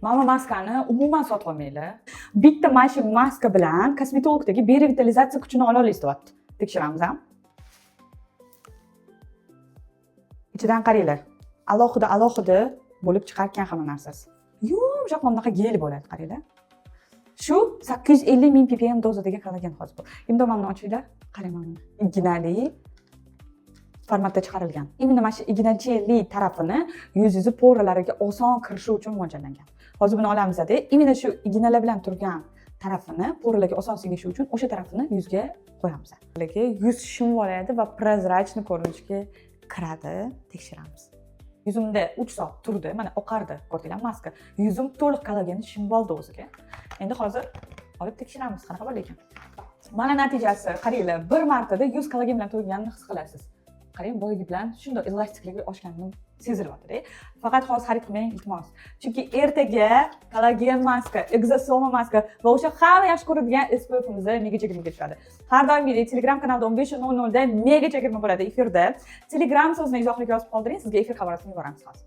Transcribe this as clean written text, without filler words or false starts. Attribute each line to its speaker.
Speaker 1: Mana maskani umuman sotib olmanglar. Bitta mana shu maska bilan kosmetologdagi berevitalizatsiya kuchini ola olasiz deyapti. Tekshiramiz ham. Ichidan qaranglar. Alohida bo'lib chiqargan hamma narsasi. Yumshoq bunaqa gel bo'ladi, qaranglar. Shu 850 ming ppm dozadagi kollagen hozir bu. Endi mana buni ochinglar. Qarang mana. Ignali formatda chiqarilgan. Именно mana shu ignacheli tarafini yuzingiz poralariga oson kirishi uchun mo'ljallangan. Hozir buni olamiz-da, именно shu ignalar bilan turgan tarafini poralarga oson singishi uchun o'sha tarafini yuzga qo'yamiz. Lekin yuz shimib oladi va prozrachniy ko'rinishga kiradi. Tekshiramiz. Yuzimda 3 soat turdi, mana oqardi, ko'rdinglar maska. Yuzim to'liq kollagenni shimib oldi o'ziga. Endi hozir olib tekshiramiz, qanaqa bo'lar ekan. Mana natijasi, qaranglar, bir martada yuz kollagen bilan to'lganini his qilasiz. Qarang, boyagi bilan shunday elastikligi oshganini sezilyapti-da. Faqat hozir xarid qilmang, iltimos. Chunki ertaga kollagen maska, exosoma maska va o'sha hamma yaxshi ko'radigan SPF-imizni mega chegirmaga tushadi. Har doimgidek Telegram kanalida 15:00 da mega chegirma bo'ladi efirda. Telegram so'zini izohlik yozib qoldiring, sizga efir xabarini yuboramiz hozir.